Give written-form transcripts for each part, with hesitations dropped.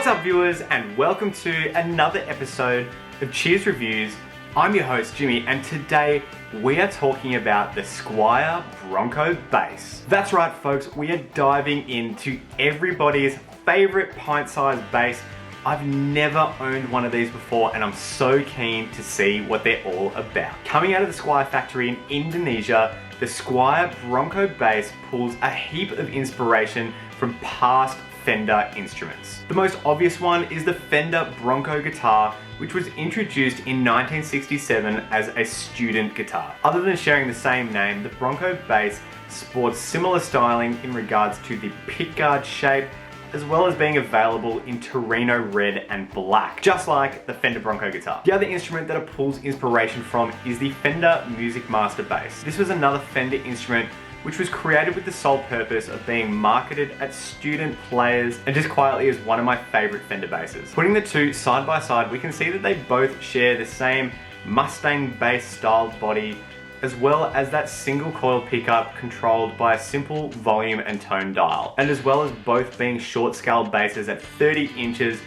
up viewers, and welcome to another episode of Cheers Reviews. I'm your host Jimmy, and today we are talking about the Squier Bronco Bass. That's right folks, we are diving into everybody's favorite pint-sized bass. I've never owned one of these before and I'm so keen to see what they're all about. Coming out of the Squire factory in Indonesia, the Squier Bronco Bass pulls a heap of inspiration from past Fender instruments. The most obvious one is the Fender Bronco guitar, which was introduced in 1967 as a student guitar. Other than sharing the same name, the Bronco Bass sports similar styling in regards to the pickguard shape, as well as being available in Torino Red and Black, just like the Fender Bronco guitar. The other instrument that it pulls inspiration from is the Fender Music Master Bass. This was another Fender instrument which was created with the sole purpose of being marketed at student players, and just quietly is one of my favorite Fender basses. Putting the two side by side, we can see that they both share the same Mustang bass styled body, as well as that single coil pickup controlled by a simple volume and tone dial. And as well as both being short scale basses at 30 inches,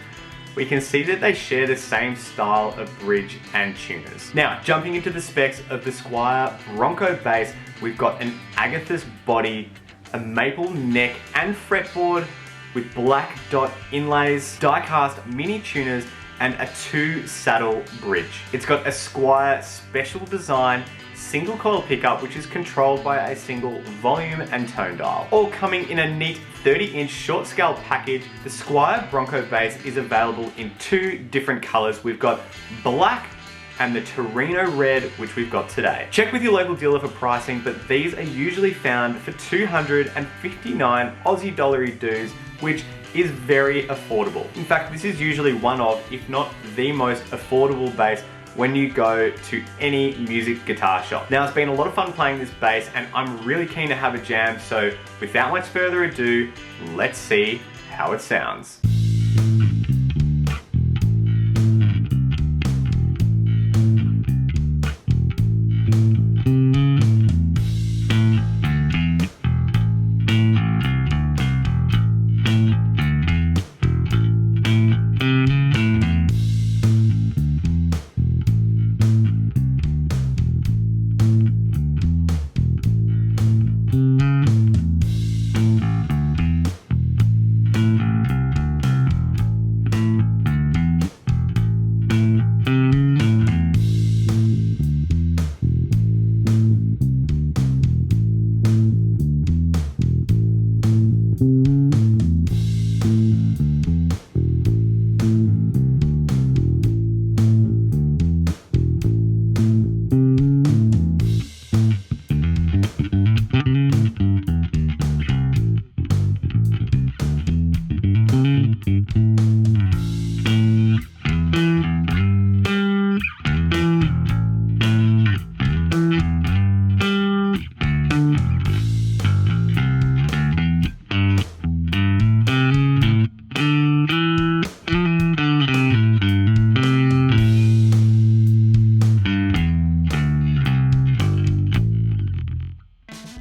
we can see that they share the same style of bridge and tuners. Now, jumping into the specs of the Squier Bronco Bass, we've got an agathis body, a maple neck and fretboard with black dot inlays, die-cast mini tuners, and a 2-saddle bridge. It's got a Squier special design single coil pickup, which is controlled by a single volume and tone dial. All coming in a neat 30-inch short scale package. The Squier Bronco Bass is available in two different colors. We've got black and the Torino Red, which we've got today. Check with your local dealer for pricing, but these are usually found for 259 Aussie dollary dues, which is very affordable. In fact, this is usually one of, if not the most affordable bass when you go to any music guitar shop. Now, it's been a lot of fun playing this bass and I'm really keen to have a jam, so without much further ado, let's see how it sounds.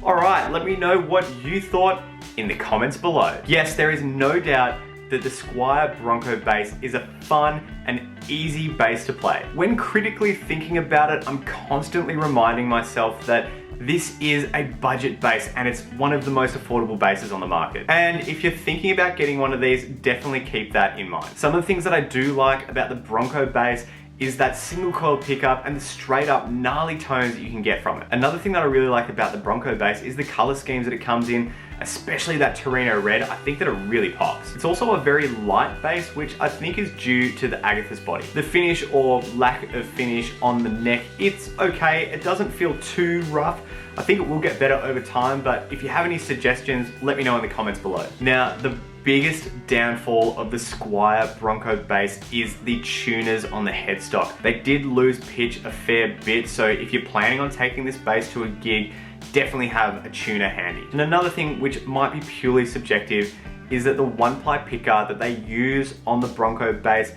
Alright, let me know what you thought in the comments below. Yes, there is no doubt that the Squier Bronco Bass is a fun and easy bass to play. When critically thinking about it, I'm constantly reminding myself that this is a budget bass and it's one of the most affordable basses on the market. And if you're thinking about getting one of these, definitely keep that in mind. Some of the things that I do like about the Bronco Bass is that single coil pickup and the straight up gnarly tones that you can get from it. Another thing that I really like about the Bronco Bass is the color schemes that it comes in, especially that Torino Red. I think that it really pops. It's also a very light bass, which I think is due to the agathis body. The finish or lack of finish on the neck, it's okay. It doesn't feel too rough. I think it will get better over time, but if you have any suggestions, let me know in the comments below. Now, the biggest downfall of the Squier Bronco Bass is the tuners on the headstock. They did lose pitch a fair bit, so if you're planning on taking this bass to a gig, definitely have a tuner handy. And another thing which might be purely subjective is that the one-ply pickguard that they use on the Bronco Bass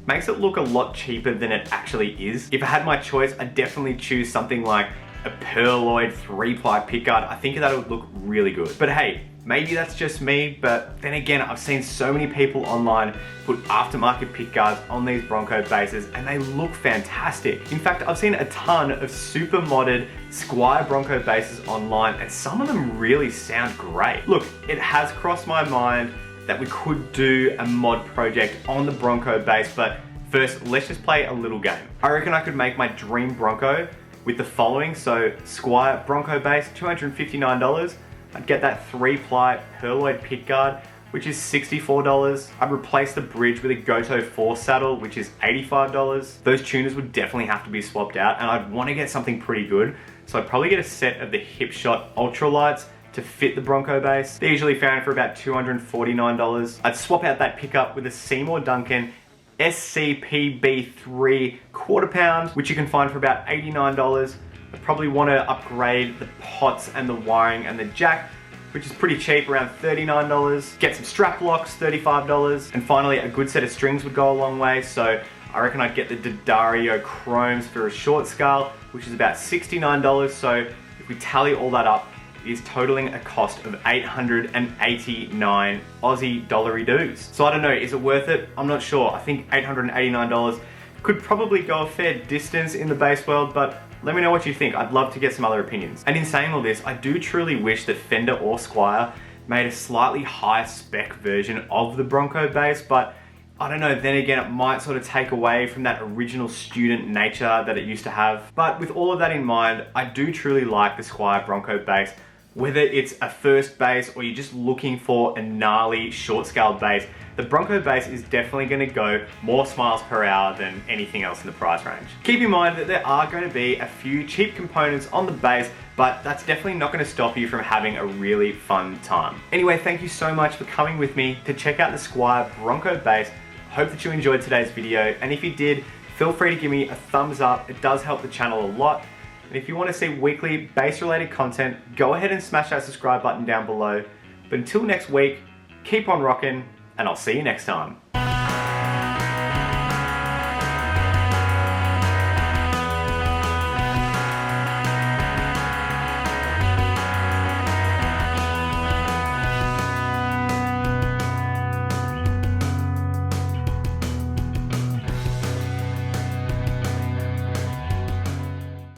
makes it look a lot cheaper than it actually is. If I had my choice, I'd definitely choose something like a purloined 3-ply pickguard, I think that would look really good. But hey, maybe that's just me, but then again, I've seen so many people online put aftermarket pickguards on these Bronco basses and they look fantastic. In fact, I've seen a ton of super modded Squier Bronco basses online and some of them really sound great. Look, it has crossed my mind that we could do a mod project on the Bronco bass, but first, let's just play a little game. I reckon I could make my dream Bronco with the following. So Squier Bronco Bass, $259. I'd get that 3-ply purloined pickguard, which is $64. I'd replace the bridge with a Goto 4 saddle, which is $85. Those tuners would definitely have to be swapped out, and I'd want to get something pretty good. So I'd probably get a set of the Hipshot ultralights to fit the Bronco bass. They're usually found for about $249. I'd swap out that pickup with a Seymour Duncan SCPB3 quarter pound, which you can find for about $89. I probably want to upgrade the pots and the wiring and the jack, which is pretty cheap, around $39. Get some strap locks, $35. And finally, a good set of strings would go a long way. So I reckon I'd get the D'Addario Chromes for a short scale, which is about $69. So if we tally all that up, is totaling a cost of 889 Aussie dollary-doos. So I don't know, is it worth it? I'm not sure. I think $889 could probably go a fair distance in the bass world, but let me know what you think. I'd love to get some other opinions. And in saying all this, I do truly wish that Fender or Squier made a slightly higher spec version of the Bronco bass, but I don't know, then again, it might sort of take away from that original student nature that it used to have. But with all of that in mind, I do truly like the Squier Bronco bass. Whether it's a first bass or you're just looking for a gnarly short scale bass, the Bronco bass is definitely going to go more miles per hour than anything else in the price range. Keep in mind that there are going to be a few cheap components on the bass, but that's definitely not going to stop you from having a really fun time. Anyway, thank you so much for coming with me to check out the Squier Bronco bass. Hope that you enjoyed today's video, and if you did, feel free to give me a thumbs up. It does help the channel a lot. And if you want to see weekly bass related content, go ahead and smash that subscribe button down below. But until next week, keep on rocking, and I'll see you next time.